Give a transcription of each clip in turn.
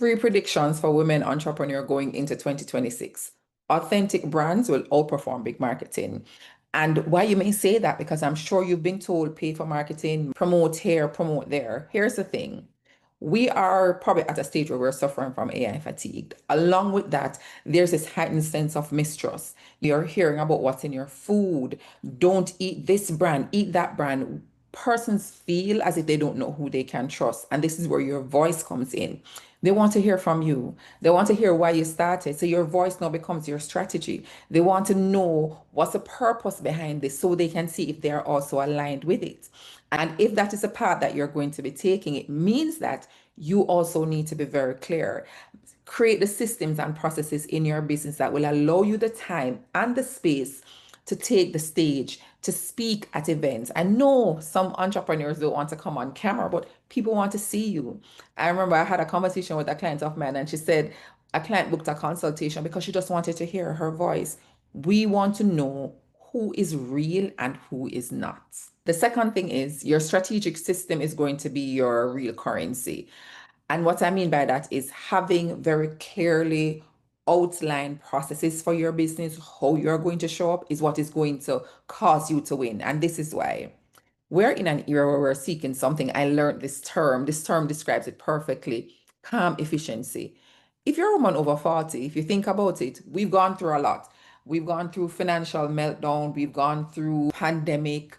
Three predictions for women entrepreneur going into 2026. Authentic brands will outperform big marketing. And why you may say that, because I'm sure you've been told pay for marketing, promote here, promote there. Here's the thing. We are probably at a stage where we're suffering from AI fatigue. Along with that, there's this heightened sense of mistrust. You're hearing about what's in your food. Don't eat this brand, eat that brand. Persons feel as if they don't know who they can trust. And this is where your voice comes in. They want to hear from you. They want to hear why you started. So your voice now becomes your strategy. They want to know what's the purpose behind this so they can see if they're also aligned with it. And if that is a path that you're going to be taking, it means that you also need to be very clear. Create the systems and processes in your business that will allow you the time and the space to take the stage, to speak at events. I know some entrepreneurs don't want to come on camera, but people want to see you. I remember I had a conversation with a client of mine, and she said a client booked a consultation because she just wanted to hear her voice. We want to know who is real and who is not. The second thing is your strategic system is going to be your real currency. And what I mean by that is having very clearly outlined processes for your business, how you're going to show up is what is going to cause you to win. And this is why. We're in an era where we're seeking something. I learned this term. This term describes it perfectly. Calm efficiency. If you're a woman over 40, if you think about it, we've gone through a lot. We've gone through financial meltdown. We've gone through pandemic.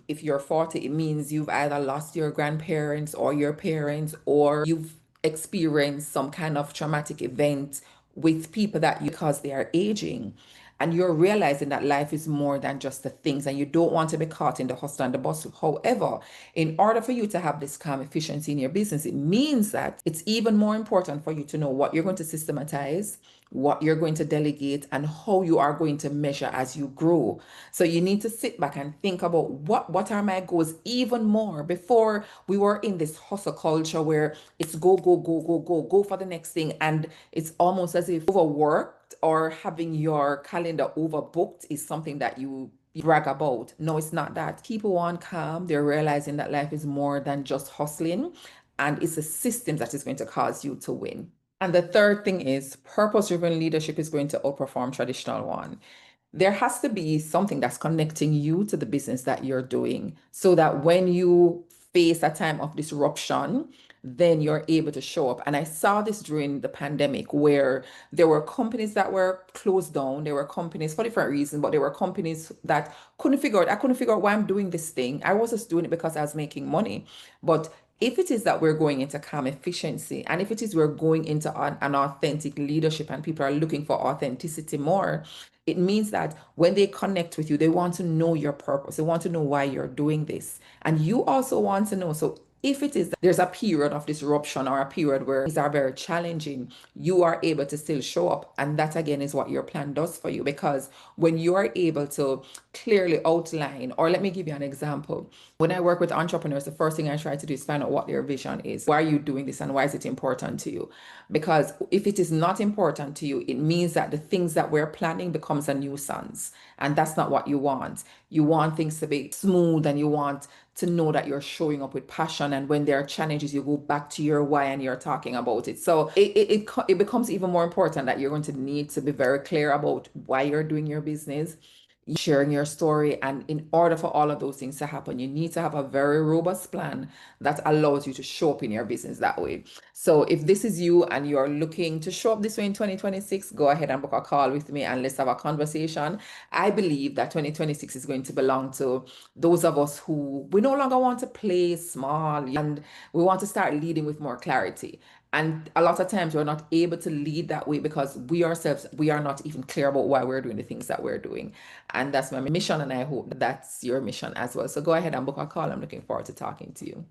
If you're 40, it means you've either lost your grandparents or your parents, or you've experienced some kind of traumatic event with people that you, because they are aging, and you're realizing that life is more than just the things, and you don't want to be caught in the hustle and the bustle. However, in order for you to have this calm efficiency in your business, it means that it's even more important for you to know what you're going to systematize, what you're going to delegate, and how you are going to measure as you grow. So you need to sit back and think about what are my goals even more. Before, we were in this hustle culture where it's go, go, go, go, go, go for the next thing. And it's almost as if overworked or having your calendar overbooked is something that you brag about. No, it's not that. People want calm. They're realizing that life is more than just hustling, and it's a system that is going to cause you to win. And the third thing is purpose-driven leadership is going to outperform traditional one. There has to be something that's connecting you to the business that you're doing so that when you face a time of disruption, then you're able to show up. And I saw this during the pandemic where there were companies that were closed down. There were companies for different reasons, but there were companies that I couldn't figure out why I'm doing this thing. I was just doing it because I was making money. But if it is that we're going into calm efficiency, and if it is we're going into an authentic leadership and people are looking for authenticity more, it means that when they connect with you, they want to know your purpose. They want to know why you're doing this. And you also want to know. So if it is that there's a period of disruption or a period where things are very challenging, you are able to still show up. And that again is what your plan does for you. Because when you are able to clearly outline, or let me give you an example. When I work with entrepreneurs, the first thing I try to do is find out what their vision is. Why are you doing this and why is it important to you? Because if it is not important to you, it means that the things that we're planning becomes a nuisance. And that's not what you want. You want things to be smooth, and you want to know that you're showing up with passion. And when there are challenges, you go back to your why and you're talking about it. So it becomes even more important that you're going to need to be very clear about why you're doing your business, sharing your story. And in order for all of those things to happen, you need to have a very robust plan that allows you to show up in your business that way. So if this is you and you're looking to show up this way in 2026, go ahead and book a call with me and let's have a conversation. I believe that 2026 is going to belong to those of us who we no longer want to play small, and we want to start leading with more clarity. And a lot of times we're not able to lead that way because we ourselves, we are not even clear about why we're doing the things that we're doing. And that's my mission. And I hope that's your mission as well. So go ahead and book a call. I'm looking forward to talking to you.